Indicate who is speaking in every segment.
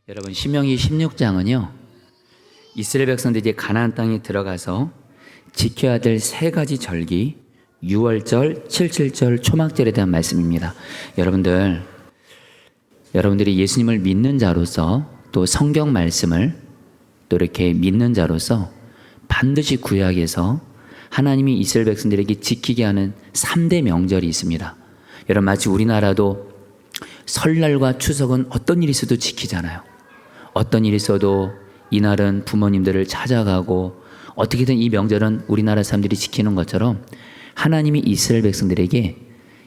Speaker 1: 여러분, 신명기 16장은요 이스라엘 백성들이 가나안 땅에 들어가서 지켜야 될 세 가지 절기, 유월절, 칠칠절, 초막절에 대한 말씀입니다. 여러분들이 예수님을 믿는 자로서, 또 성경 말씀을 또 이렇게 믿는 자로서 반드시 구약에서 하나님이 이스라엘 백성들에게 지키게 하는 3대 명절이 있습니다. 여러분, 마치 우리나라도 설날과 추석은 어떤 일이 있어도 지키잖아요. 어떤 일이 있어도 이날은 부모님들을 찾아가고 어떻게든 이 명절은 우리나라 사람들이 지키는 것처럼 하나님이 이스라엘 백성들에게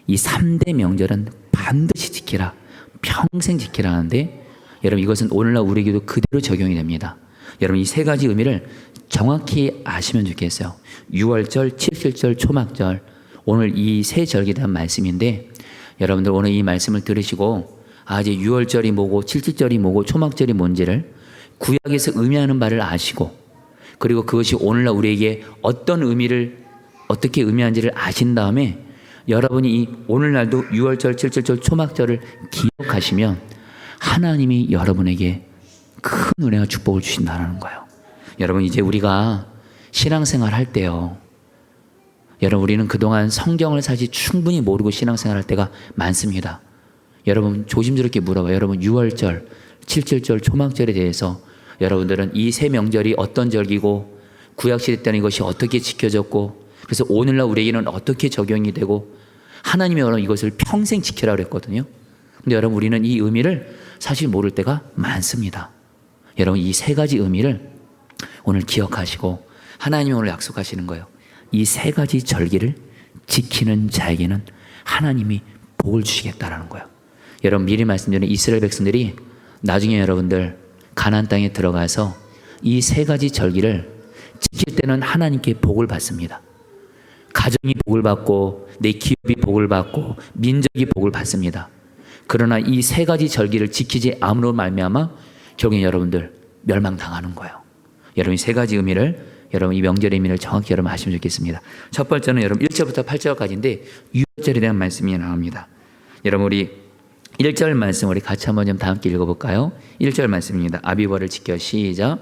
Speaker 1: 이 3대 명절은 반드시 지키라, 평생 지키라 하는데, 여러분, 이것은 오늘날 우리에게도 그대로 적용이 됩니다. 여러분, 이 세 가지 의미를 정확히 아시면 좋겠어요. 유월절, 칠칠절, 초막절, 오늘 이 세 절기에 대한 말씀인데, 여러분들 오늘 이 말씀을 들으시고 이제 유월절이 뭐고 칠칠절이 뭐고 초막절이 뭔지를 구약에서 의미하는 바를 아시고, 그리고 그것이 오늘날 우리에게 어떤 의미를 어떻게 의미하는지를 아신 다음에 여러분이 이 오늘날도 유월절, 칠칠절, 초막절을 기억하시면 하나님이 여러분에게 큰 은혜와 축복을 주신다는 거예요. 여러분, 이제 우리가 신앙생활 할 때요, 여러분, 우리는 그동안 성경을 사실 충분히 모르고 신앙생활 할 때가 많습니다. 여러분, 조심스럽게 물어봐요. 여러분, 유월절, 칠칠절, 초막절에 대해서 여러분들은 이 세 명절이 어떤 절기고 구약시대 때는 이것이 어떻게 지켜졌고, 그래서 오늘날 우리에게는 어떻게 적용이 되고, 하나님이 여러분 이것을 평생 지키라 그랬거든요. 근데 여러분, 우리는 이 의미를 사실 모를 때가 많습니다. 여러분, 이 세 가지 의미를 오늘 기억하시고, 하나님이 오늘 약속하시는 거예요. 이 세 가지 절기를 지키는 자에게는 하나님이 복을 주시겠다라는 거예요. 여러분, 미리 말씀드린 이스라엘 백성들이 나중에 여러분들 가나안 땅에 들어가서 이 세 가지 절기를 지킬 때는 하나님께 복을 받습니다. 가정이 복을 받고 내 기업이 복을 받고 민족이 복을 받습니다. 그러나 이 세 가지 절기를 지키지 않음으로 말미암아 결국엔 여러분들 멸망당하는 거예요. 여러분, 이 세 가지 의미를, 여러분 이 명절의 의미를 정확히 여러분 아시면 좋겠습니다. 첫 번째는 여러분 1절부터 8절까지인데 유월절에 대한 말씀이 나옵니다. 여러분, 우리 1절 말씀 우리 같이 한번 좀 다 함께 읽어볼까요? 1절 말씀입니다. 아비벌을 지켜. 시작.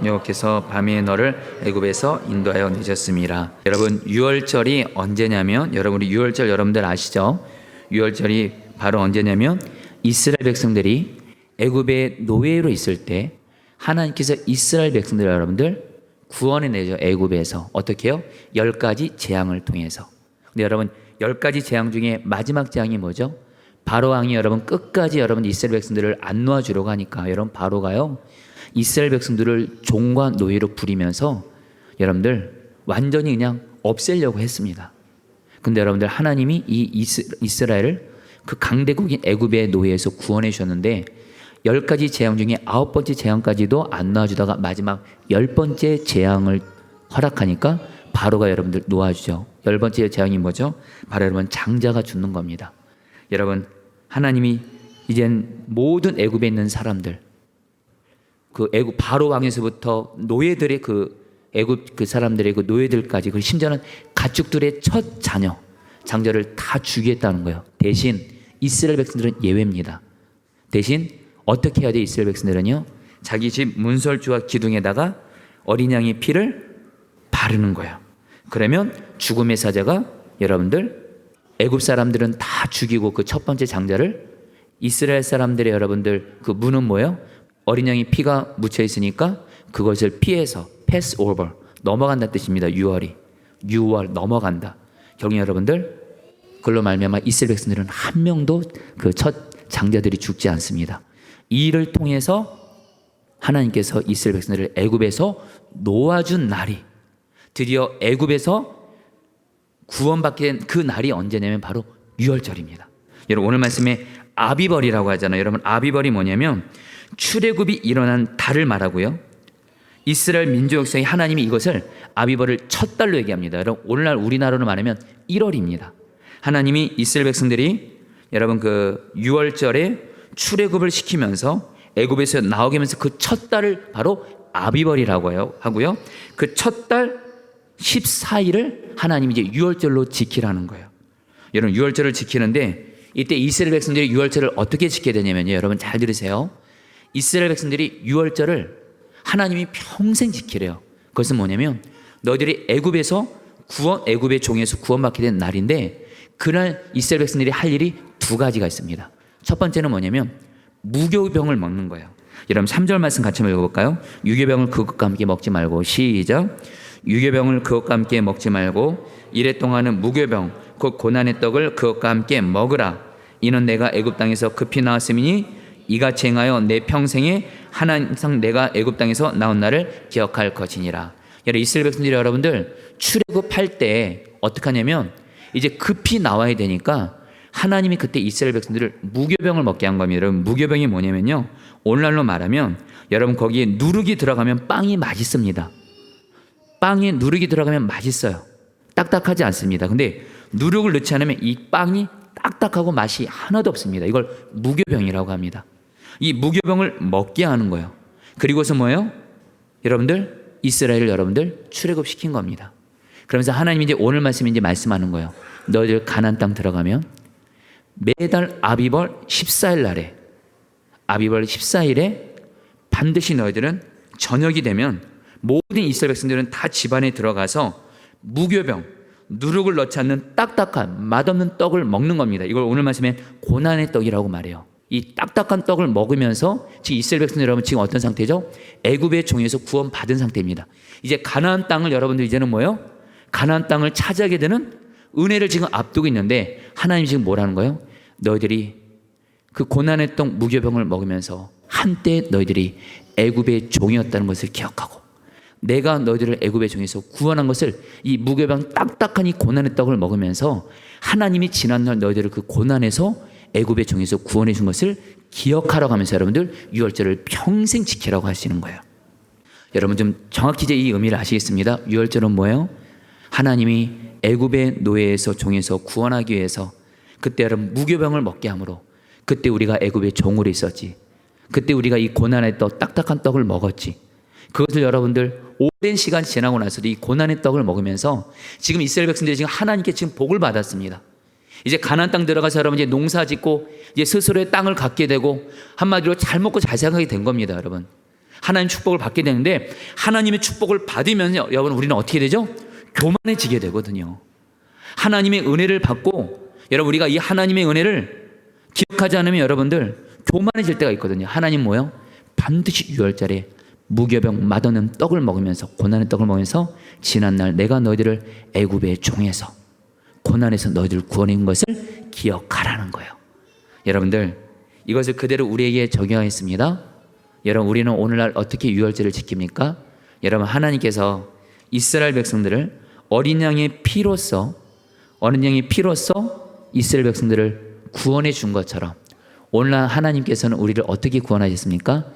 Speaker 1: 여호와께서 밤에 너를 애굽에서 인도하여 내셨음이라. 여러분, 유월절이 언제냐면, 여러분, 우리 유월절 여러분들 아시죠? 유월절이 바로 언제냐면 이스라엘 백성들이 애굽의 노예로 있을 때 하나님께서 이스라엘 백성들 여러분들 구원해 내죠. 애굽에서 어떻게요? 10가지 재앙을 통해서. 근데 여러분, 10가지 재앙 중에 마지막 재앙이 뭐죠? 바로 왕이 여러분 끝까지 여러분 이스라엘 백성들을 안 놓아주려고 하니까 여러분 바로가요 이스라엘 백성들을 종과 노예로 부리면서 여러분들 완전히 그냥 없애려고 했습니다. 근데 여러분들 하나님이 이 이스라엘을 그 강대국인 애굽의 노예에서 구원해 주셨는데 10가지 재앙 중에 9번째 재앙까지도 안 놓아주다가 마지막 10번째 재앙을 허락하니까 바로가 여러분들 놓아주죠. 10번째 재앙이 뭐죠? 바로 여러분 장자가 죽는 겁니다. 여러분, 하나님이 이젠 모든 애굽에 있는 사람들, 그 애굽 바로 왕에서부터 노예들의 그 애굽 그 사람들의 그 노예들까지, 그 심지어는 가축들의 첫 자녀 장자를 다 죽이겠다는 거예요. 대신 이스라엘 백성들은 예외입니다. 대신 어떻게 해야 돼? 이스라엘 백성들은요, 자기 집 문설주와 기둥에다가 어린 양의 피를 바르는 거예요. 그러면 죽음의 사자가 여러분들 애굽 사람들은 다 죽이고 그 첫 번째 장자를, 이스라엘 사람들의 여러분들 그 문은 뭐예요? 어린 양의 피가 묻혀 있으니까 그것을 피해서 pass over, 넘어간다는 뜻입니다. 유월 넘어간다. 결국 여러분들 그걸로 말미암아 이스라엘 백성들은 한 명도 그 첫 장자들이 죽지 않습니다. 이 일을 통해서 하나님께서 이스라엘 백성들을 애굽에서 놓아준 날이, 드디어 애굽에서 구원받게 된 그 날이 언제냐면 바로 유월절입니다. 여러분, 오늘 말씀에 아비벌이라고 하잖아요. 여러분, 아비벌이 뭐냐면 출애굽이 일어난 달을 말하고요, 이스라엘 민족 역사에 하나님이 이것을 아비벌을 첫 달로 얘기합니다. 여러분, 오늘날 우리나라로 말하면 1월입니다. 하나님이 이스라엘 백성들이 여러분 그 유월절에 출애굽을 시키면서 애굽에서 나오게 하면서 그 첫 달을 바로 아비벌이라고 하고요, 그 첫 달 14일을 하나님이 이제 유월절로 지키라는 거예요. 여러분 유월절을 지키는데 이때 이스라엘 백성들이 유월절을 어떻게 지켜야 되냐면요. 여러분 잘 들으세요. 이스라엘 백성들이 유월절을 하나님이 평생 지키래요. 그것은 뭐냐면 너희들이 애굽의 종에서 구원받게 된 날인데 그날 이스라엘 백성들이 할 일이 두 가지가 있습니다. 첫 번째는 뭐냐면 무교병을 먹는 거예요. 여러분 3절 말씀 같이 읽어볼까요? 유교병을 그것과 함께 먹지 말고 시작. 유교병을 그것과 함께 먹지 말고 이래 동안은 무교병 곧 고난의 떡을 그것과 함께 먹으라. 이는 내가 애굽 땅에서 급히 나왔음이니 이같이 행하여 내 평생에 항상 내가 애굽 땅에서 나온 날을 기억할 것이니라. 여러분 이스라엘 백성들이 여러분들 출애굽할 때 어떻게 하냐면 이제 급히 나와야 되니까 하나님이 그때 이스라엘 백성들을 무교병을 먹게 한 겁니다. 여러분 무교병이 뭐냐면요, 오늘날로 말하면 여러분 거기에 누룩이 들어가면 빵이 맛있습니다. 빵에 누룩이 들어가면 맛있어요. 딱딱하지 않습니다. 근데 누룩을 넣지 않으면 이 빵이 딱딱하고 맛이 하나도 없습니다. 이걸 무교병이라고 합니다. 이 무교병을 먹게 하는 거예요. 그리고서 뭐예요? 여러분들 이스라엘을 여러분들 출애굽시킨 겁니다. 그러면서 하나님이 이제 오늘 말씀 이제 말씀하는 거예요. 너희들 가나안 땅 들어가면 매달 아비벌 14일 날에 아비벌 14일에 반드시 너희들은 저녁이 되면 모든 이스라엘 백성들은 다 집안에 들어가서 무교병 누룩을 넣지 않는 딱딱한 맛없는 떡을 먹는 겁니다. 이걸 오늘 말씀에 고난의 떡이라고 말해요. 이 딱딱한 떡을 먹으면서 지금 이스라엘 백성들 여러분 지금 어떤 상태죠? 애굽의 종에서 구원받은 상태입니다. 이제 가나안 땅을 여러분들 이제는 뭐예요? 가나안 땅을 차지하게 되는 은혜를 지금 앞두고 있는데 하나님 지금 뭐라는 거예요? 너희들이 그 고난의 떡 무교병을 먹으면서 한때 너희들이 애굽의 종이었다는 것을 기억하고 내가 너희들을 애굽의 종에서 구원한 것을 이 무교병 딱딱한 이 고난의 떡을 먹으면서 하나님이 지난날 너희들을 그 고난에서 애굽의 종에서 구원해 준 것을 기억하라고 하면서 여러분들 유월절을 평생 지키라고 하시는 거예요. 여러분 좀 정확히 이제 이 의미를 아시겠습니다. 유월절은 뭐예요? 하나님이 애굽의 노예에서 종에서 구원하기 위해서 그때 여러분 무교병을 먹게 함으로 그때 우리가 애굽의 종으로 있었지. 그때 우리가 이 고난의 떡 딱딱한 떡을 먹었지. 그것을 여러분들 오랜 시간 지나고 나서도 이 고난의 떡을 먹으면서 지금 이스라엘 백성들이 지금 하나님께 지금 복을 받았습니다. 이제 가나안 땅 들어가서 여러분 이제 농사 짓고 이제 스스로의 땅을 갖게 되고 한마디로 잘 먹고 잘 살게 된 겁니다. 여러분 하나님 축복을 받게 되는데 하나님의 축복을 받으면 여러분 우리는 어떻게 되죠? 교만해지게 되거든요. 하나님의 은혜를 받고 여러분 우리가 이 하나님의 은혜를 기억하지 않으면 여러분들 교만해질 때가 있거든요. 하나님 뭐요? 반드시 유월절에 무교병 맛없는 떡을 먹으면서 고난의 떡을 먹으면서 지난날 내가 너희들을 애굽의 종에서 고난에서 너희들을 구원한 것을 기억하라는 거예요. 여러분들 이것을 그대로 우리에게 적용하겠습니다. 여러분 우리는 오늘날 어떻게 유월절을 지킵니까? 여러분 하나님께서 이스라엘 백성들을 어린 양의 피로써 이스라엘 백성들을 구원해 준 것처럼 오늘날 하나님께서는 우리를 어떻게 구원하셨습니까?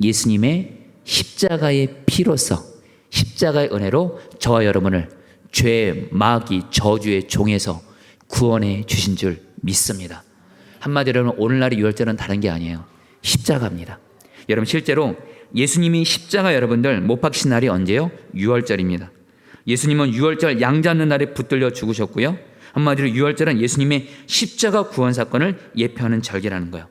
Speaker 1: 예수님의 십자가의 피로써 십자가의 은혜로 저와 여러분을 죄, 마귀, 저주의 종에서 구원해 주신 줄 믿습니다. 한마디로 오늘날의 유월절은 다른 게 아니에요. 십자가입니다. 여러분 실제로 예수님이 십자가 여러분들 못 박히신 날이 언제요? 유월절입니다. 예수님은 유월절 양 잡는 날에 붙들려 죽으셨고요. 한마디로 유월절은 예수님의 십자가 구원 사건을 예표하는 절기라는 거예요.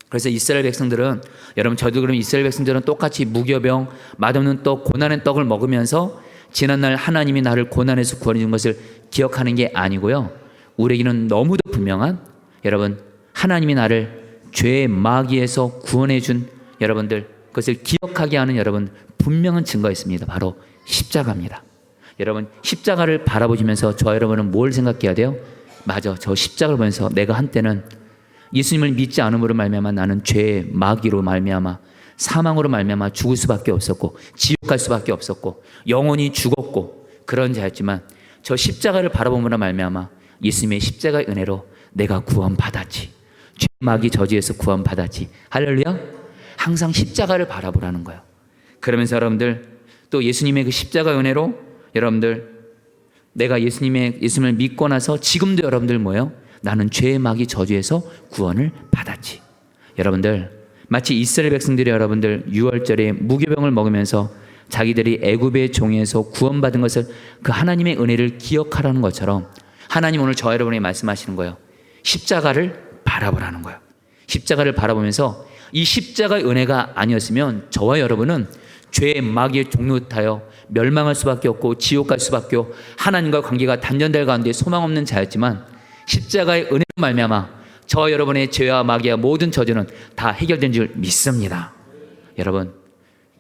Speaker 1: 그래서 이스라엘 백성들은 여러분 저도 그럼 이스라엘 백성들은 똑같이 무교병 맛없는 떡 고난의 떡을 먹으면서 지난날 하나님이 나를 고난에서 구원해 준 것을 기억하는 게 아니고요. 우리에게는 너무도 분명한 여러분 하나님이 나를 죄의 마귀에서 구원해 준 여러분들 그것을 기억하게 하는 여러분 분명한 증거가 있습니다. 바로 십자가입니다. 여러분 십자가를 바라보시면서 저와 여러분은 뭘 생각해야 돼요? 맞아, 저 십자가를 보면서 내가 한때는 예수님을 믿지 않음으로 말미암아 나는 죄의 마귀로 말미암아 사망으로 말미암아 죽을 수밖에 없었고 지옥 갈 수밖에 없었고 영원히 죽었고 그런 자였지만 저 십자가를 바라봄으로 말미암아 예수님의 십자가의 은혜로 내가 구원받았지. 죄 마귀 저주에서 구원받았지. 할렐루야. 항상 십자가를 바라보라는 거예요. 그러면서 여러분들 또 예수님의 그 십자가 은혜로 여러분들 내가 예수님을 믿고 나서 지금도 여러분들 뭐예요? 나는 죄의 마귀 저주에서 구원을 받았지. 여러분들 마치 이스라엘 백성들이 여러분들 유월절에 무교병을 먹으면서 자기들이 애굽의 종에서 구원받은 것을 그 하나님의 은혜를 기억하라는 것처럼 하나님 오늘 저와 여러분에게 말씀하시는 거예요. 십자가를 바라보라는 거예요. 십자가를 바라보면서 이 십자가의 은혜가 아니었으면 저와 여러분은 죄의 마귀의 종노릇하여 멸망할 수밖에 없고 지옥 갈 수밖에 없고 하나님과 관계가 단절될 가운데 소망 없는 자였지만 십자가의 은혜로 말미암아 저와 여러분의 죄와 마귀와 모든 저주는 다 해결된 줄 믿습니다. 여러분,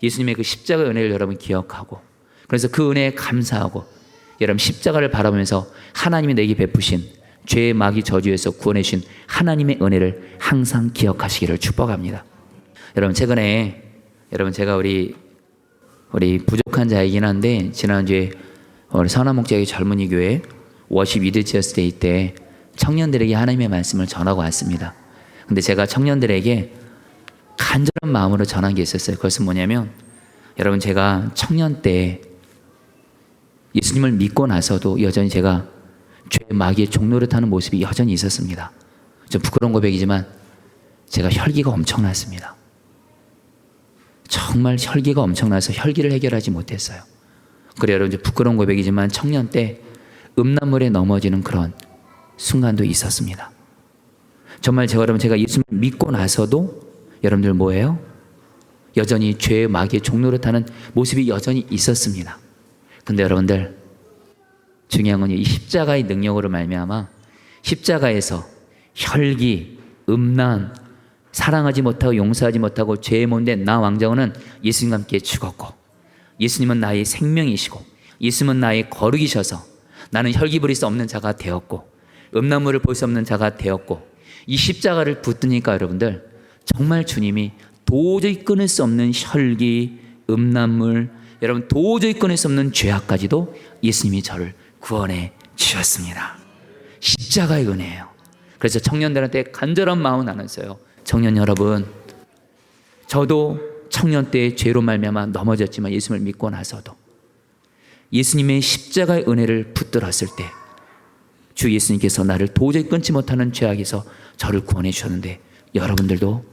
Speaker 1: 예수님의 그 십자가의 은혜를 여러분 기억하고, 그래서 그 은혜에 감사하고, 여러분 십자가를 바라보면서 하나님이 내게 베푸신 죄의 마귀 저주에서 구원해 주신 하나님의 은혜를 항상 기억하시기를 축복합니다. 여러분, 최근에 여러분 제가 우리 부족한 자이긴 한데 지난주에 우리 선한목자의 젊은이 교회 워십 위드체어스 데이 때 청년들에게 하나님의 말씀을 전하고 왔습니다. 근데 제가 청년들에게 간절한 마음으로 전한 게 있었어요. 그것은 뭐냐면, 여러분 제가 청년 때 예수님을 믿고 나서도 여전히 제가 죄의 마귀의 종노릇하는 모습이 여전히 있었습니다. 좀 부끄러운 고백이지만 제가 혈기가 엄청났습니다. 정말 혈기가 엄청나서 혈기를 해결하지 못했어요. 그래 여러분, 부끄러운 고백이지만 청년 때 음란물에 넘어지는 그런 순간도 있었습니다. 정말 제가 예수님을 믿고 나서도 여러분들 뭐예요? 여전히 죄의 마귀의 종노릇하는 모습이 여전히 있었습니다. 근데 여러분들, 중요한 건 이 십자가의 능력으로 말미암아 십자가에서 혈기, 음란, 사랑하지 못하고 용서하지 못하고 죄의 몸된 나 왕자원은 예수님과 함께 죽었고, 예수님은 나의 생명이시고 예수님은 나의 거룩이셔서 나는 혈기 부릴 수 없는 자가 되었고 음란물을 볼 수 없는 자가 되었고, 이 십자가를 붙드니까 여러분들 정말 주님이 도저히 끊을 수 없는 혈기, 음란물, 여러분 도저히 끊을 수 없는 죄악까지도 예수님이 저를 구원해 주셨습니다. 십자가의 은혜예요. 그래서 청년들한테 간절한 마음을 나눴어요. 청년 여러분, 저도 청년 때 죄로 말미암아 넘어졌지만 예수님을 믿고 나서도 예수님의 십자가의 은혜를 붙들었을 때 주 예수님께서 나를 도저히 끊지 못하는 죄악에서 저를 구원해 주셨는데, 여러분들도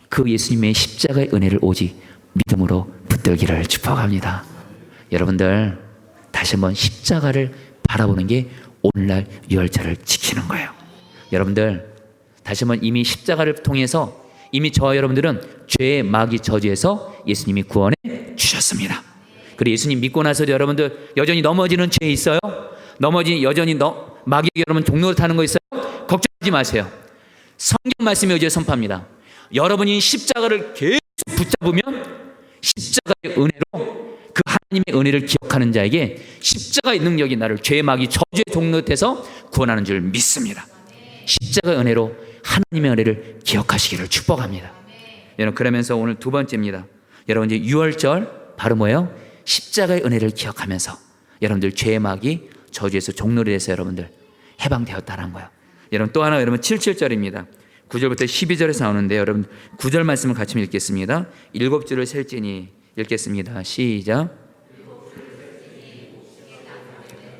Speaker 1: 그 예수님의 십자가의 은혜를 오직 믿음으로 붙들기를 축복합니다. 여러분들 다시 한번 십자가를 바라보는 게 오늘날 유월절을 지키는 거예요. 여러분들 다시 한번 이미 십자가를 통해서 이미 저와 여러분들은 죄의 마귀 저주에서 예수님이 구원해 주셨습니다. 그리고 예수님 믿고 나서도 여러분들 여전히 넘어지는 죄 있어요? 여전히 마귀에게 여러분 종노릇하는 거 있어요? 걱정하지 마세요. 성경 말씀이 어제 선포합니다. 여러분이 십자가를 계속 붙잡으면 십자가의 은혜로 그 하나님의 은혜를 기억하는 자에게 십자가의 능력이 나를 죄의 마귀 저주의 종노릇해서 구원하는 줄 믿습니다. 십자가의 은혜로 하나님의 은혜를 기억하시기를 축복합니다. 여러분, 그러면서 오늘 두 번째입니다. 여러분 이제 유월절 바로 뭐예요? 십자가의 은혜를 기억하면서 여러분들 죄의 마귀 저주에서 종노릇해서 여러분들 해방되었다는 거예요. 여러분 또 하나, 여러분 77절입니다. 9절부터 12절에서 나오는데 여러분 9절 말씀을 같이 읽겠습니다. 7줄을 셀지니 읽겠습니다. 시작.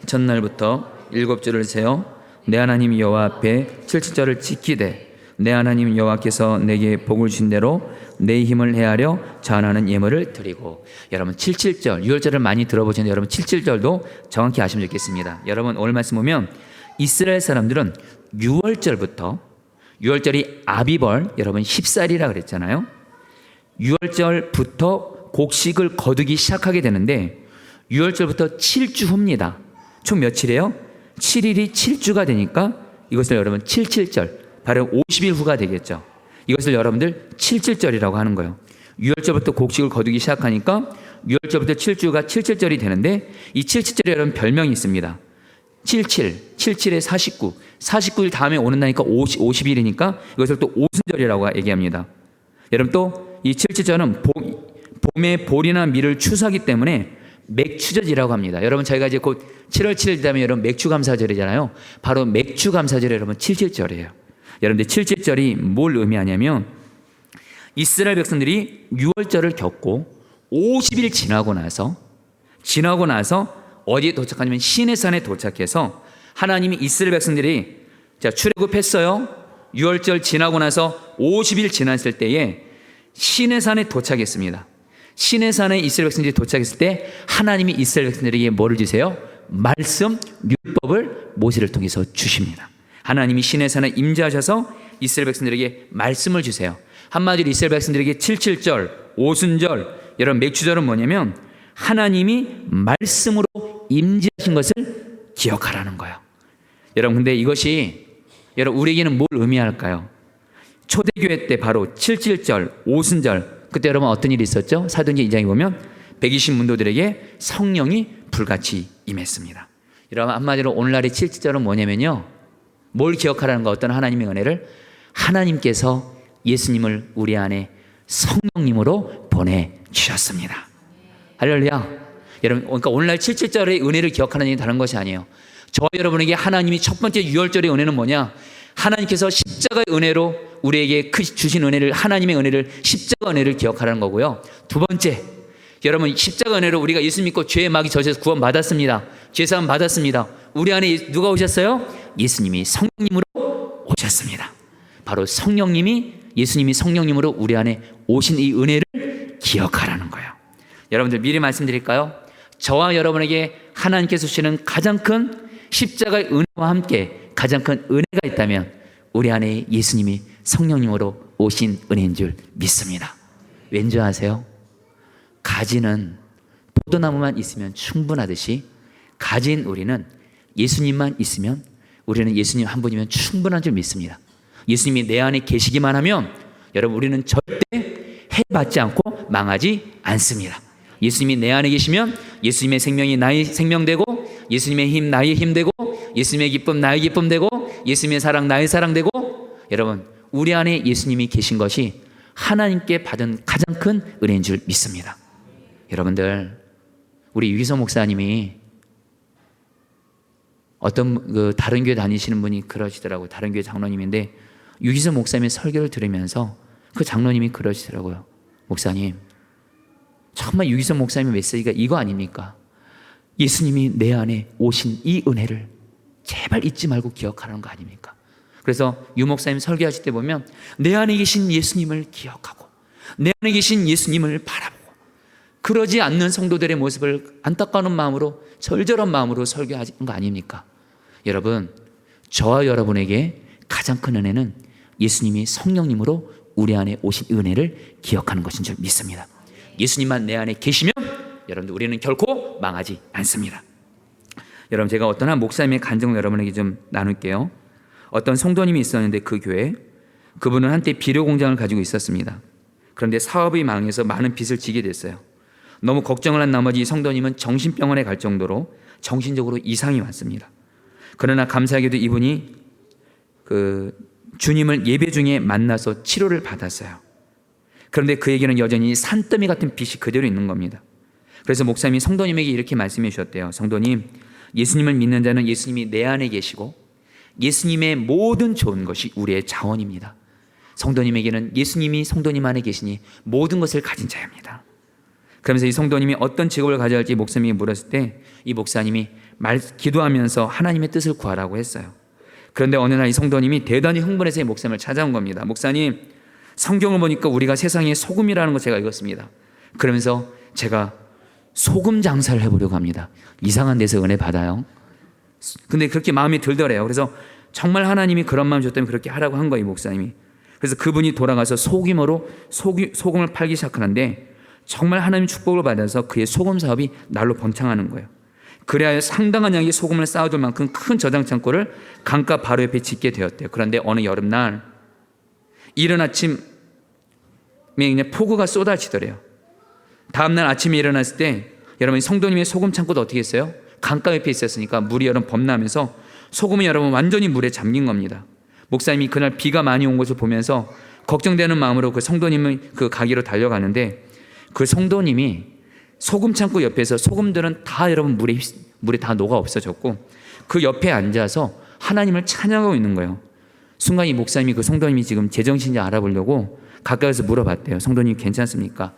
Speaker 1: 첫날부터 7줄을 세어 내 하나님 여호와 앞에 77절을 지키되 내 하나님 여호와께서 내게 복을 주신 대로 내 힘을 헤아려 전하는 예물을 드리고. 여러분 77절, 6월절을 많이 들어보시는데 여러분 77절도 정확히 아시면 좋겠습니다. 여러분 오늘 말씀 보면 이스라엘 사람들은 6월절부터 6월절이 아비벌, 여러분 10살이라 그랬잖아요. 6월절부터 곡식을 거두기 시작하게 되는데 6월절부터 7주 후입니다. 총 며칠이에요? 7일이 7주가 되니까 이것을 여러분 77절, 바로 50일 후가 되겠죠. 이것을 여러분들 77절이라고 하는 거예요. 6월절부터 곡식을 거두기 시작하니까 6월절부터 7주가 77절이 되는데 이 77절에 여러분 별명이 있습니다. 77에 49, 49일 다음에 오는 날이니까 50일이니까 이것을 또 오순절이라고 얘기합니다. 여러분 또 이 77절은 봄의 볼이나 밀을 추수하기 때문에 맥추절이라고 합니다. 여러분 저희가 이제 곧 7월 7일 되면 여러분 맥추감사절이잖아요. 바로 맥추감사절이 여러분 77절이에요. 여러분들 77절이 뭘 의미하냐면 이스라엘 백성들이 6월절을 겪고 50일 지나고 나서 어디에 도착하냐면 시내산에 도착해서 하나님이 이스라엘 백성들이 출애굽했어요. 6월절 지나고 나서 50일 지났을 때에 시내산에 도착했습니다. 시내산에 이스라엘 백성들이 도착했을 때 하나님이 이스라엘 백성들에게 뭐를 주세요? 말씀, 율법을 모세를 통해서 주십니다. 하나님이 시내 산에 임재하셔서 이스라엘 백성들에게 말씀을 주세요. 한마디로 이스라엘 백성들에게 77절, 오순절, 여러분 맥주절은 뭐냐면 하나님이 말씀으로 임재하신 것을 기억하라는 거예요. 여러분 근데 이것이 여러분 우리에게는 뭘 의미할까요? 초대교회 때 바로 77절, 오순절 그때 여러분 어떤 일이 있었죠? 사도행전 2장에 보면 120 문도들에게 성령이 불같이 임했습니다. 여러분 한마디로 오늘날의 77절은 뭐냐면요, 뭘 기억하라는 거, 어떤 하나님의 은혜를, 하나님께서 예수님을 우리 안에 성령님으로 보내주셨습니다. 할렐루야. 여러분 그러니까 오늘날 77절의 은혜를 기억하는 일이 다른 것이 아니에요. 저와 여러분에게 하나님이 첫 번째 유월절의 은혜는 뭐냐? 하나님께서 십자가의 은혜로 우리에게 주신 은혜를, 하나님의 은혜를, 십자가 은혜를 기억하라는 거고요. 두 번째, 여러분 십자가 은혜로 우리가 예수 믿고 죄의 막이 져져서 구원 받았습니다. 죄사함 받았습니다. 우리 안에 누가 오셨어요? 예수님이 성령님으로 오셨습니다. 바로 성령님이, 예수님이 성령님으로 우리 안에 오신 이 은혜를 기억하라는 거예요. 여러분들 미리 말씀드릴까요? 저와 여러분에게 하나님께서 주시는 가장 큰 십자가의 은혜와 함께 가장 큰 은혜가 있다면 우리 안에 예수님이 성령님으로 오신 은혜인 줄 믿습니다. 왠지 아세요? 가지는 포도나무만 있으면 충분하듯이 가진 우리는 예수님만 있으면, 우리는 예수님 한 분이면 충분한 줄 믿습니다. 예수님이 내 안에 계시기만 하면 여러분 우리는 절대 해받지 않고 망하지 않습니다. 예수님이 내 안에 계시면 예수님의 생명이 나의 생명 되고, 예수님의 힘 나의 힘 되고, 예수님의 기쁨 나의 기쁨 되고, 예수님의 사랑 나의 사랑 되고, 여러분 우리 안에 예수님이 계신 것이 하나님께 받은 가장 큰 은혜인 줄 믿습니다. 여러분들 우리 유기서 목사님이 어떤 다른 교회 다니시는 분이 그러시더라고요. 다른 교회 장로님인데 유기서 목사님의 설교를 들으면서 그 장로님이 그러시더라고요. 목사님, 정말 유기서 목사님의 메시지가 이거 아닙니까? 예수님이 내 안에 오신 이 은혜를 제발 잊지 말고 기억하라는 거 아닙니까? 그래서 유 목사님 설교하실 때 보면 내 안에 계신 예수님을 기억하고 내 안에 계신 예수님을 바라보고, 그러지 않는 성도들의 모습을 안타까운 마음으로, 절절한 마음으로 설교하는 거 아닙니까? 여러분, 저와 여러분에게 가장 큰 은혜는 예수님이 성령님으로 우리 안에 오신 은혜를 기억하는 것인 줄 믿습니다. 예수님만 내 안에 계시면 여러분들 우리는 결코 망하지 않습니다. 여러분 제가 어떤 한 목사님의 간증을 여러분에게 좀 나눌게요. 어떤 성도님이 있었는데 그 교회에, 그분은 한때 비료 공장을 가지고 있었습니다. 그런데 사업이 망해서 많은 빚을 지게 됐어요. 너무 걱정을 한 나머지 성도님은 정신병원에 갈 정도로 정신적으로 이상이 많습니다. 그러나 감사하게도 이분이 주님을 예배 중에 만나서 치료를 받았어요. 그런데 그에게는 여전히 산더미 같은 빚이 그대로 있는 겁니다. 그래서 목사님이 성도님에게 이렇게 말씀해 주셨대요. 성도님, 예수님을 믿는 자는 예수님이 내 안에 계시고 예수님의 모든 좋은 것이 우리의 자원입니다. 성도님에게는 예수님이 성도님 안에 계시니 모든 것을 가진 자입니다. 그러면서 이 성도님이 어떤 직업을 가져야 할지 목사님이 물었을 때 이 목사님이 기도하면서 하나님의 뜻을 구하라고 했어요. 그런데 어느 날 이 성도님이 대단히 흥분해서 이 목사님을 찾아온 겁니다. 목사님, 성경을 보니까 우리가 세상의 소금이라는 거 제가 읽었습니다. 그러면서 제가 소금 장사를 해보려고 합니다. 이상한 데서 은혜 받아요. 근데 그렇게 마음이 들더래요. 그래서 정말 하나님이 그런 마음 줬다면 그렇게 하라고 한 거예요, 이 목사님이. 그래서 그분이 돌아가서 소금을 팔기 시작하는데 정말 하나님 축복을 받아서 그의 소금 사업이 날로 번창하는 거예요. 그래야 상당한 양의 소금을 쌓아둘 만큼 큰 저장 창고를 강가 바로 옆에 짓게 되었대요. 그런데 어느 여름날 이른 아침에 그냥 폭우가 쏟아지더래요. 다음날 아침에 일어났을 때 여러분 성도님의 소금 창고도 어떻게 했어요? 강가 옆에 있었으니까 물이 여러분 범람해서 소금이 여러분 완전히 물에 잠긴 겁니다. 목사님이 그날 비가 많이 온 것을 보면서 걱정되는 마음으로 그 성도님의 그 가게로 달려가는데 그 성도님이 소금 창고 옆에서 소금들은 다 여러분 물에 다 녹아 없어졌고 그 옆에 앉아서 하나님을 찬양하고 있는 거예요. 순간 이 목사님이 그 성도님이 지금 제정신인지 알아보려고 가까이서 물어봤대요. 성도님 괜찮습니까?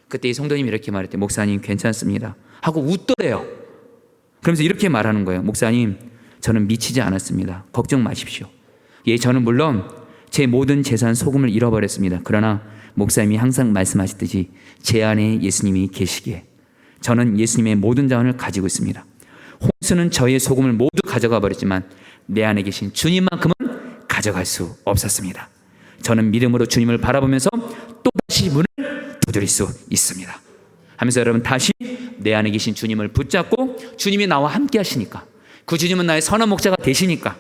Speaker 1: 그때 이 성도님이 이렇게 말했대요. 목사님 괜찮습니다 하고 웃더래요. 그러면서 이렇게 말하는 거예요. 목사님, 저는 미치지 않았습니다. 걱정 마십시오. 예, 저는 물론 제 모든 재산 소금을 잃어버렸습니다. 그러나 목사님이 항상 말씀하셨듯이 제 안에 예수님이 계시기에 저는 예수님의 모든 자원을 가지고 있습니다. 홍수는 저의 소금을 모두 가져가 버렸지만 내 안에 계신 주님만큼은 가져갈 수 없었습니다. 저는 믿음으로 주님을 바라보면서 또다시 문을 두드릴 수 있습니다 하면서 여러분 다시 내 안에 계신 주님을 붙잡고, 주님이 나와 함께 하시니까, 그 주님은 나의 선한 목자가 되시니까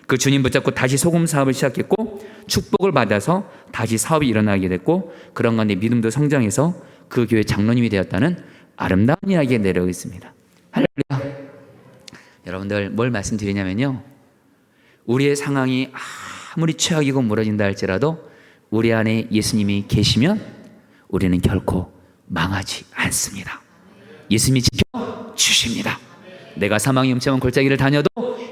Speaker 1: 그 주님 붙잡고 다시 소금 사업을 시작했고, 축복을 받아서 다시 사업이 일어나게 됐고, 그런 가운데 믿음도 성장해서 그 교회 장로님이 되었다는 아름다운 이야기가 내려오고 있습니다. 할렐루야. 여러분들 뭘 말씀드리냐면요, 우리의 상황이 아무리 최악이고 무너진다 할지라도 우리 안에 예수님이 계시면 우리는 결코 망하지 않습니다. 예수님이 지켜주십니다. 내가 사망의 음침한 골짜기를 다녀도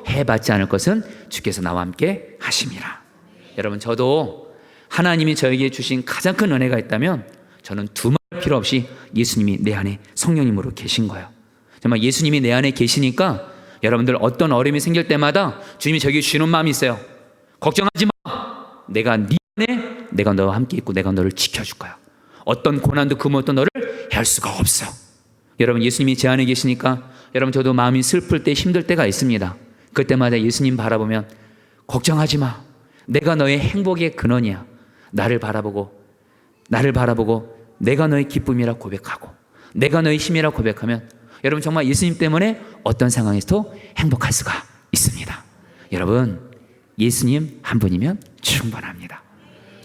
Speaker 1: 해받지 않을 것은 주께서 나와 함께 하심이라. 여러분, 저도 하나님이 저에게 주신 가장 큰 은혜가 있다면 저는 두말 필요 없이 예수님이 내 안에 성령님으로 계신 거예요. 정말 예수님이 내 안에 계시니까 여러분들 어떤 어려움이 생길 때마다 주님이 저에게 주시는 마음이 있어요. 걱정하지 마. 내가 네 안에, 내가 너와 함께 있고 내가 너를 지켜줄 거야. 어떤 고난도 그 무엇도 너를 해할 수가 없어. 여러분, 예수님이 제 안에 계시니까 여러분, 저도 마음이 슬플 때, 힘들 때가 있습니다. 그때마다 예수님 바라보면 걱정하지 마. 내가 너의 행복의 근원이야. 나를 바라보고 내가 너의 기쁨이라 고백하고 내가 너의 힘이라 고백하면 여러분, 정말 예수님 때문에 어떤 상황에서도 행복할 수가 있습니다. 여러분, 예수님 한 분이면 충분합니다.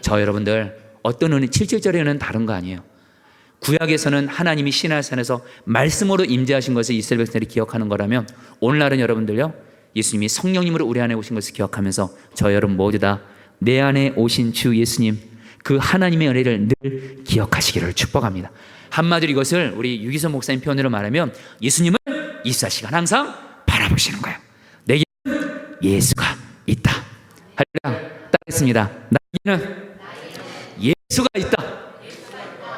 Speaker 1: 저 여러분들 어떤 은혜, 7절의 은혜는 다른 거 아니에요. 구약에서는 하나님이 시내산에서 말씀으로 임재하신 것을 이스라엘 백성들이 기억하는 거라면, 오늘날은 여러분들요, 예수님이 성령님으로 우리 안에 오신 것을 기억하면서 저 여러분 모두 다 내 안에 오신 주 예수님, 그 하나님의 은혜를 늘 기억하시기를 축복합니다. 한마디로 이것을 우리 유기선 목사님 표현으로 말하면 예수님을 24시간 항상 바라보시는 거예요. 내게는 예수가 있다. 할렐루야. 따르겠습니다. 나에게는 예수가 있다.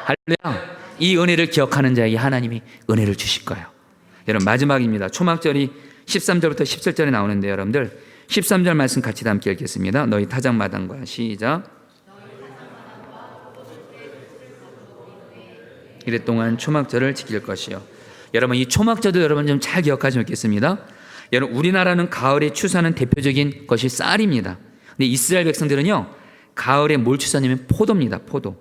Speaker 1: 할렐루야. 이 은혜를 기억하는 자에게 하나님이 은혜를 주실 거예요. 여러분, 마지막입니다. 초막절이 13절부터 17절에 나오는데, 여러분들 13절 말씀 같이 함께 읽겠습니다. 너희 타작마당과 시작. 이래 동안 초막절을 지킬 것이요. 여러분, 이 초막절도 여러분 좀 잘 기억하시면 좋겠습니다. 여러분, 우리나라는 가을에 추수하는 대표적인 것이 쌀입니다. 근데 이스라엘 백성들은요, 가을에 뭘 추수하냐면 포도입니다. 포도.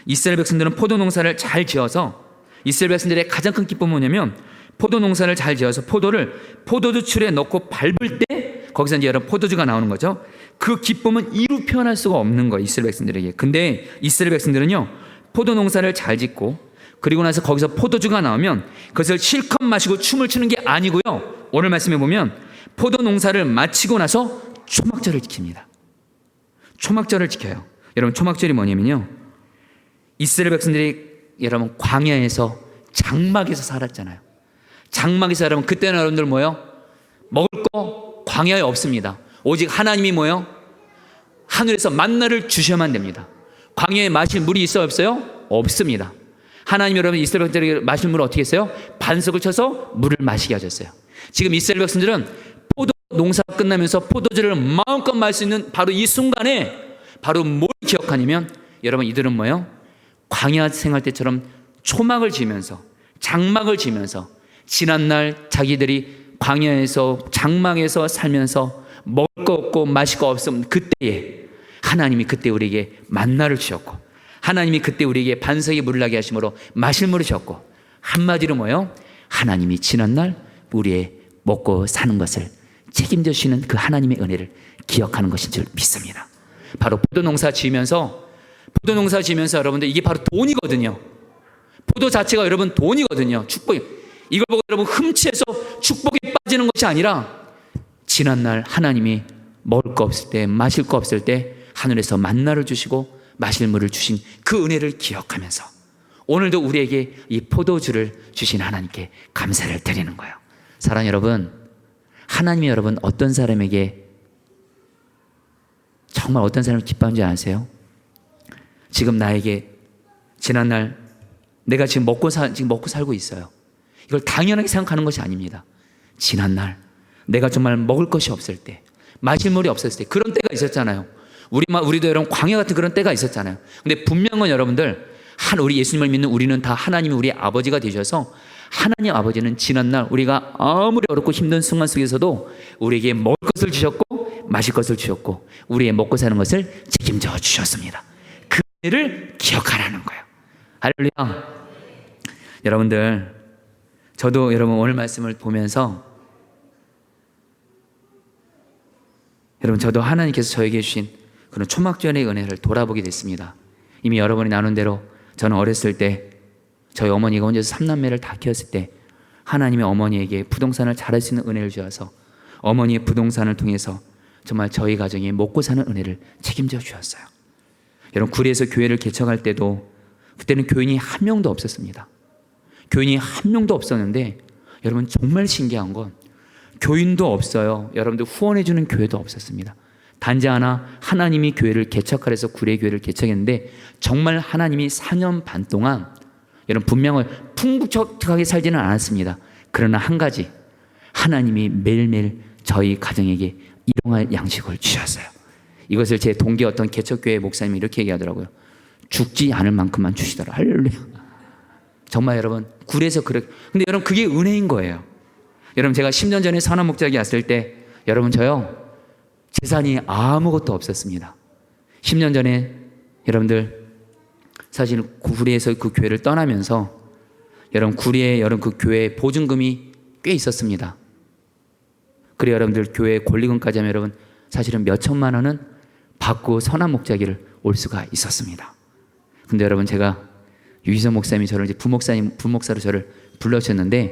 Speaker 1: 이스라엘 백성들은 포도 농사를 잘 지어서, 이스라엘 백성들의 가장 큰 기쁨은 뭐냐면 포도 농사를 잘 지어서 포도를 포도주출에 넣고 밟을 때 거기서 이제 여러분 포도주가 나오는 거죠. 그 기쁨은 이루 표현할 수가 없는 거예요, 이스라엘 백성들에게. 근데 이스라엘 백성들은요, 포도 농사를 잘 짓고 그리고 나서 거기서 포도주가 나오면 그것을 실컷 마시고 춤을 추는 게 아니고요, 오늘 말씀해 보면 포도 농사를 마치고 나서 초막절을 지킵니다. 초막절을 지켜요. 여러분, 초막절이 뭐냐면요, 이스라엘 백성들이 여러분 광야에서 장막에서 살았잖아요. 장막에서 여러분, 그때는 여러분들 뭐요? 먹을 거 광야에 없습니다. 오직 하나님이 뭐요? 하늘에서 만나를 주셔야만 됩니다. 광야에 마실 물이 있어요, 없어요? 없습니다. 하나님 여러분 이스라엘 백성들에게 마실 물을 어떻게 했어요? 반석을 쳐서 물을 마시게 하셨어요. 지금 이스라엘 백성들은 포도 농사가 끝나면서 포도주를 마음껏 마실 수 있는 바로 이 순간에 바로 뭘 기억하냐면, 여러분 이들은 뭐예요? 광야 생활 때처럼 초막을 지면서, 장막을 지면서, 지난날 자기들이 광야에서 장막에서 살면서 먹을 거 없고 마실 거 없으면 그때에 하나님이 그때 우리에게 만나를 주셨고, 하나님이 그때 우리에게 반석에 물을 나게 하심으로 마실 물을 주셨고, 한마디로 뭐예요? 하나님이 지난날 우리의 먹고 사는 것을 책임져 주시는 그 하나님의 은혜를 기억하는 것인 줄 믿습니다. 바로 포도 농사 지으면서 여러분들 이게 바로 돈이거든요. 포도 자체가 여러분 돈이거든요. 축복이. 이걸 보고 여러분 흠치해서 축복에 빠지는 것이 아니라, 지난날 하나님이 먹을 거 없을 때, 마실 거 없을 때 하늘에서 만나를 주시고 마실 물을 주신 그 은혜를 기억하면서 오늘도 우리에게 이 포도주를 주신 하나님께 감사를 드리는 거예요. 사랑하는 여러분, 하나님이 여러분 어떤 사람에게, 정말 어떤 사람을 기뻐하는지 아세요? 지금 나에게 지난날 내가 지금 먹고 살고 있어요. 이걸 당연하게 생각하는 것이 아닙니다. 지난날 내가 정말 먹을 것이 없을 때, 마실 물이 없었을 때, 그런 때가 있었잖아요. 우리도 여러분 광야 같은 그런 때가 있었잖아요. 근데 분명한 건 여러분들, 우리 예수님을 믿는 우리는 다 하나님이 우리의 아버지가 되셔서 하나님 아버지는 지난날 우리가 아무리 어렵고 힘든 순간 속에서도 우리에게 먹을 것을 주셨고 마실 것을 주셨고 우리의 먹고 사는 것을 책임져 주셨습니다. 그 은혜를 기억하라는 거예요. 할렐루야. 여러분들, 저도 여러분 오늘 말씀을 보면서 여러분, 저도 하나님께서 저에게 주신 그런 초막전의 은혜를 돌아보게 됐습니다. 이미 여러분이 나눈 대로 저는 어렸을 때 저희 어머니가 혼자서 3남매를 다 키웠을 때 하나님의 어머니에게 부동산을 잘할 수 있는 은혜를 주셔서 어머니의 부동산을 통해서 정말 저희 가정이 먹고 사는 은혜를 책임져 주셨어요. 여러분, 구리에서 교회를 개척할 때도 그때는 교인이 한 명도 없었습니다. 교인이 한 명도 없었는데 여러분, 정말 신기한 건 교인도 없어요. 여러분들 후원해 주는 교회도 없었습니다. 단지 하나, 하나님이 교회를 개척하라 해서 구례 교회를 개척했는데 정말 하나님이 4년 반 동안 여러분 분명히 풍부하게 살지는 않았습니다. 그러나 한 가지, 하나님이 매일매일 저희 가정에게 일용할 양식을 주셨어요. 이것을 제 동기 어떤 개척교회 목사님이 이렇게 얘기하더라고요. 죽지 않을 만큼만 주시더라. 할렐루야. 정말 여러분, 구례에서 그렇게, 근데 여러분 그게 은혜인 거예요. 여러분, 제가 10년 전에 선한 목자에게 왔을 때 여러분, 저요 재산이 아무것도 없었습니다. 10년 전에 여러분들 사실 구리에서 그 교회를 떠나면서 여러분, 구리에 여러분 그 교회 보증금이 꽤 있었습니다. 그래 여러분들 교회 권리금까지 하면 여러분 사실은 몇 천만 원은 받고 선한 목자기를 올 수가 있었습니다. 근데 여러분, 제가 유희선 목사님이 저를 이제 부목사로 저를 불러주셨는데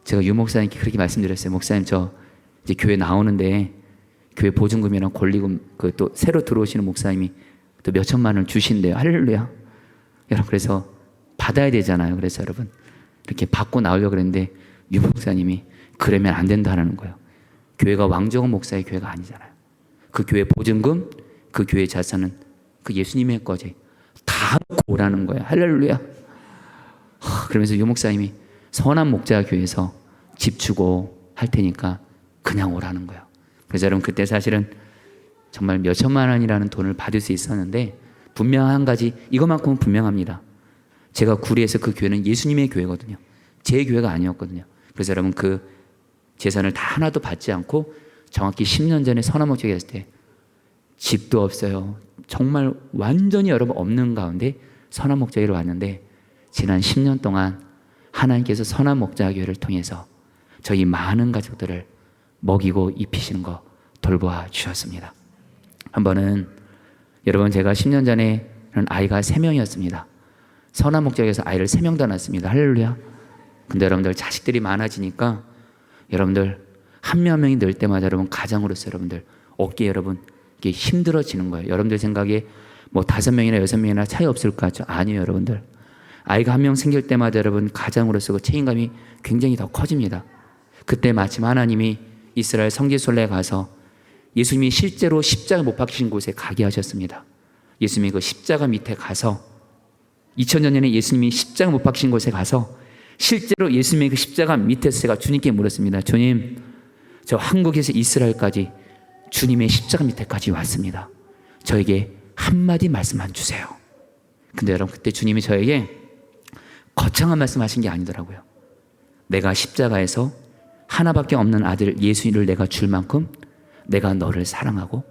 Speaker 1: 제가 유 목사님께 그렇게 말씀드렸어요. 목사님, 저 이제 교회 나오는데 교회 보증금이랑 권리금 그 또 새로 들어오시는 목사님이 또 몇 천만 원을 주신대요. 할렐루야. 여러분, 그래서 받아야 되잖아요. 그래서 여러분 이렇게 받고 나오려고 그랬는데 유 목사님이 그러면 안 된다는 거예요. 교회가 왕정원 목사의 교회가 아니잖아요. 그 교회 보증금, 그 교회 자산은 그 예수님의 거지. 다 놓고 오라는 거예요. 할렐루야. 그러면서 유 목사님이 선한 목자 교회에서 집 주고 할 테니까 그냥 오라는 거예요. 그래서 여러분, 그때 사실은 정말 몇 천만 원이라는 돈을 받을 수 있었는데 분명한 한 가지, 이것만큼은 분명합니다. 제가 구리에서 그 교회는 예수님의 교회거든요. 제 교회가 아니었거든요. 그래서 여러분, 그 재산을 다 하나도 받지 않고 정확히 10년 전에 선한 목자에 갔을 때 집도 없어요. 정말 완전히 여러분 없는 가운데 선한 목자교회로 왔는데 지난 10년 동안 하나님께서 선한 목자교회를 통해서 저희 많은 가족들을 먹이고 입히시는 거 돌보아 주셨습니다. 한 번은 여러분, 제가 10년 전에는 아이가 3명이었습니다. 선한 목자교회에서 아이를 3명 더 낳았습니다. 할렐루야. 근데 여러분들 자식들이 많아지니까 여러분들 한 명 한 명이 늘 때마다 여러분 가장으로서 여러분들 어깨 여러분 이게 힘들어지는 거예요. 여러분들 생각에 뭐 5명이나 6명이나 차이 없을까? 아니에요. 여러분들 아이가 한 명 생길 때마다 여러분 가장으로서 그 책임감이 굉장히 더 커집니다. 그때 마침 하나님이 이스라엘 성지순례에 가서 예수님이 실제로 십자가 못 박히신 곳에 가게 하셨습니다. 예수님이 그 십자가 밑에 가서 2000년 전에 예수님이 십자가 못 박히신 곳에 가서 실제로 예수님의 그 십자가 밑에서 제가 주님께 물었습니다. 주님, 저 한국에서 이스라엘까지 주님의 십자가 밑에까지 왔습니다. 저에게 한마디 말씀만 주세요. 근데 여러분, 그때 주님이 저에게 거창한 말씀 하신 게 아니더라고요. 내가 십자가에서 하나밖에 없는 아들 예수를 내가 줄 만큼 내가 너를 사랑하고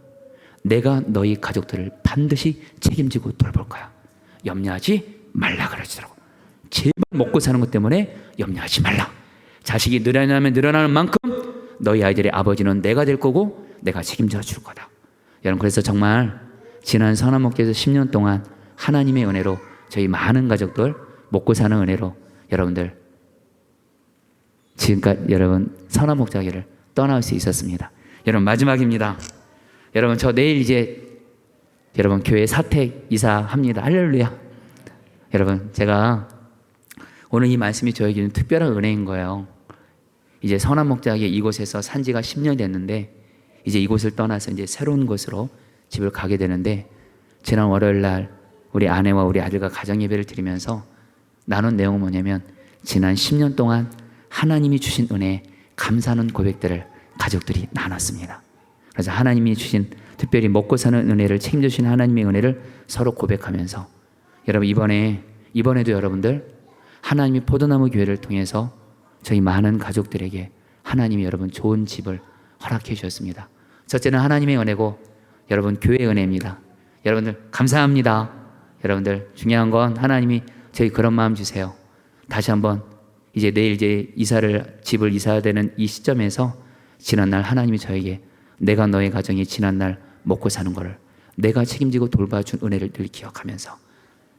Speaker 1: 내가 너희 가족들을 반드시 책임지고 돌볼 거야. 염려하지 말라 그러시더라고. 제발 먹고 사는 것 때문에 염려하지 말라. 자식이 늘어나면 늘어나는 만큼 너희 아이들의 아버지는 내가 될 거고 내가 책임져 줄 거다. 여러분, 그래서 정말 지난 선한 목자에서 10년 동안 하나님의 은혜로 저희 많은 가족들 먹고 사는 은혜로 여러분들 지금까지 여러분 선한 목자교회를 떠날 수 있었습니다. 여러분, 마지막입니다. 여러분, 저 내일 이제 여러분 교회 사택 이사합니다. 할렐루야. 여러분, 제가 오늘 이 말씀이 저에게는 특별한 은혜인 거예요. 이제 선한 목자교회 이곳에서 산 지가 10년이 됐는데 이제 이곳을 떠나서 이제 새로운 곳으로 집을 가게 되는데 지난 월요일 날 우리 아내와 우리 아들과 가정 예배를 드리면서 나눈 내용은 뭐냐면 지난 10년 동안 하나님이 주신 은혜에 감사하는 고백들을 가족들이 나눴습니다. 그래서 하나님이 주신 특별히 먹고 사는 은혜를 책임져 주신 하나님의 은혜를 서로 고백하면서 여러분 이번에도 여러분들 하나님이 포도나무 교회를 통해서 저희 많은 가족들에게 하나님이 여러분 좋은 집을 허락해 주셨습니다. 첫째는 하나님의 은혜고 여러분 교회의 은혜입니다. 여러분들 감사합니다. 여러분들 중요한 건 하나님이 저희 그런 마음 주세요. 다시 한번 이제 내일 이제 집을 이사해야 되는 이 시점에서 지난날 하나님이 저에게 내가 너의 가정이 지난날 먹고 사는 거를 내가 책임지고 돌봐준 은혜를 늘 기억하면서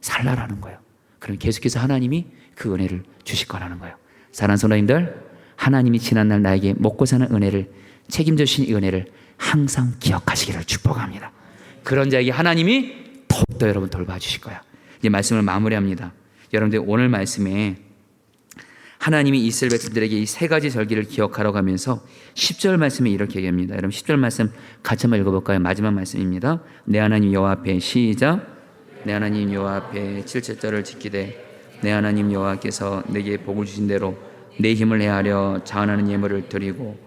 Speaker 1: 살라라는 거예요. 그럼 계속해서 하나님이 그 은혜를 주실 거라는 거예요. 사랑하는 성도님들, 하나님이 지난날 나에게 먹고 사는 은혜를 책임져 주신 이 은혜를 항상 기억하시기를 축복합니다. 그런 자에게 하나님이 더욱더 여러분 돌봐주실 거야. 이제 말씀을 마무리합니다. 여러분들 오늘 말씀에 하나님이 이스라엘 백성들에게 이 세 가지 절기를 기억하라고 하면서 10절 말씀에 이렇게 얘기합니다. 여러분 10절 말씀 같이 한번 읽어볼까요? 마지막 말씀입니다. 내 하나님 여호와 앞에 시작. 내 하나님 여호와 앞에 7절을 지키되 내 하나님 여호와께서 내게 복을 주신 대로 내 힘을 헤아려 자원하는 예물을 드리고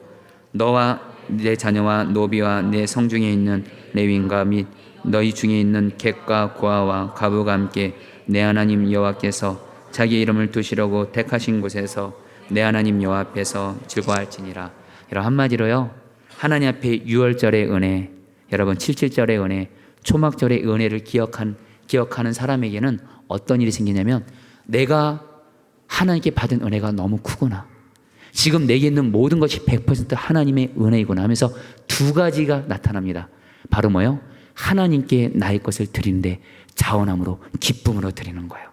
Speaker 1: 너와 내 자녀와 노비와 내 성중에 있는 레위인과 및 너희 중에 있는 객과 고아와 가부가 함께 내 하나님 여호와께서 자기 이름을 두시려고 택하신 곳에서 내 하나님 여호와 앞에서 즐거워할지니라. 여러분 한마디로요, 하나님 앞에 유월절의 은혜, 여러분 77절의 은혜, 초막절의 은혜를 기억하는 사람에게는 어떤 일이 생기냐면 내가 하나님께 받은 은혜가 너무 크구나, 지금 내게 있는 모든 것이 100% 하나님의 은혜이구나 하면서 두 가지가 나타납니다. 바로 뭐요? 하나님께 나의 것을 드리는데 자원함으로 기쁨으로 드리는 거예요.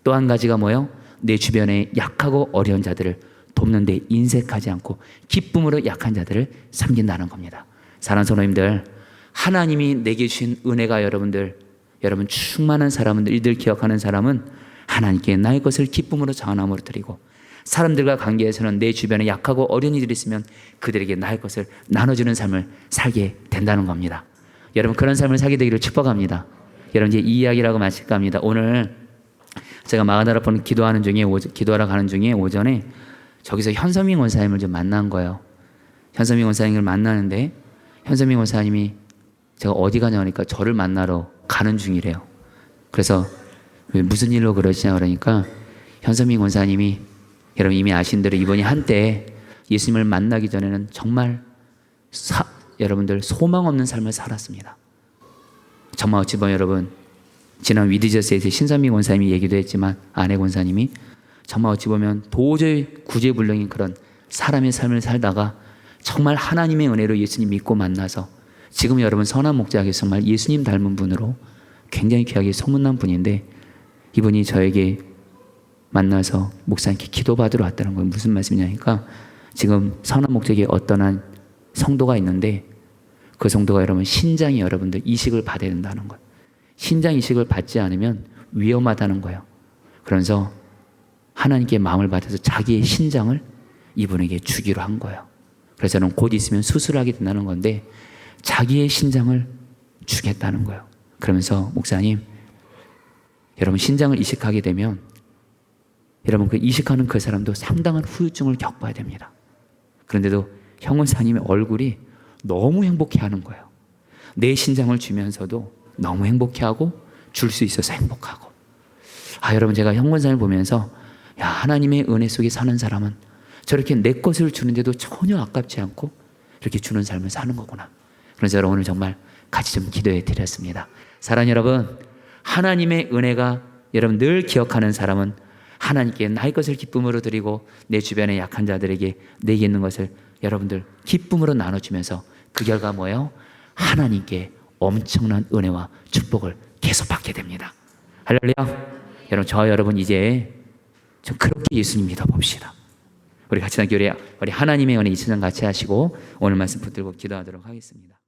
Speaker 1: 또 한 가지가 뭐요? 내 주변에 약하고 어려운 자들을 돕는데 인색하지 않고 기쁨으로 약한 자들을 섬긴다는 겁니다. 사랑하는 성도님들, 하나님이 내게 주신 은혜가 여러분 충만한 사람들, 이들 기억하는 사람은 하나님께 나의 것을 기쁨으로 자원함으로 드리고 사람들과 관계에서는 내 주변에 약하고 어려운 이들이 있으면 그들에게 나의 것을 나눠주는 삶을 살게 된다는 겁니다. 여러분 그런 삶을 살게 되기를 축복합니다. 여러분 이제 이 이야기라고 마칠까 합니다. 오늘 제가 마가다라폰 기도하러 가는 중에 오전에 저기서 현선민 원사님을 좀 만난 거예요. 현선민 원사님을 만나는데 현선민 원사님이 제가 어디 가냐 하니까 저를 만나러 가는 중이래요. 그래서 무슨 일로 그러시냐 그러니까 현선민 원사님이 여러분 이미 아신 대로 이분이 한때 예수님을 만나기 전에는 정말 여러분들 소망 없는 삶을 살았습니다. 정말 어찌 보면 여러분 지난 위드저스에서 신선민 권사님이 얘기도 했지만 아내 권사님이 정말 어찌 보면 도저히 구제불능인 그런 사람의 삶을 살다가 정말 하나님의 은혜로 예수님 믿고 만나서 지금 여러분 선한 목자에게 정말 예수님 닮은 분으로 굉장히 귀하게 소문난 분인데 이분이 저에게 만나서 목사님께 기도받으러 왔다는 건 무슨 말씀이냐니까 지금 선한 목자에게 어떤 한 성도가 있는데 그 성도가 여러분 신장이 여러분들 이식을 받아야 된다는 거예요. 신장 이식을 받지 않으면 위험하다는 거예요. 그러면서 하나님께 마음을 받아서 자기의 신장을 이분에게 주기로 한 거예요. 그래서 저는 곧 있으면 수술하게 된다는 건데 자기의 신장을 주겠다는 거예요. 그러면서 목사님 여러분 신장을 이식하게 되면 여러분 그 이식하는 그 사람도 상당한 후유증을 겪어야 됩니다. 그런데도 형 원사님의 얼굴이 너무 행복해하는 거예요. 내 신장을 주면서도 너무 행복해하고 줄 수 있어서 행복하고. 여러분 제가 형 원사님을 보면서 야 하나님의 은혜 속에 사는 사람은 저렇게 내 것을 주는데도 전혀 아깝지 않고 이렇게 주는 삶을 사는 거구나. 그래서 여러분 오늘 정말 같이 좀 기도해 드렸습니다. 사랑하는 여러분, 하나님의 은혜가 여러분 늘 기억하는 사람은 하나님께 나의 것을 기쁨으로 드리고 내 주변의 약한 자들에게 내게 있는 것을 여러분들 기쁨으로 나눠주면서 그 결과 뭐예요? 하나님께 엄청난 은혜와 축복을 계속 받게 됩니다. 할렐루야. 여러분 여러분 이제 좀 그렇게 예수님 믿어봅시다. 우리 같이 우리 하나님의 은혜 이 세상 같이 하시고 오늘 말씀 붙들고 기도하도록 하겠습니다.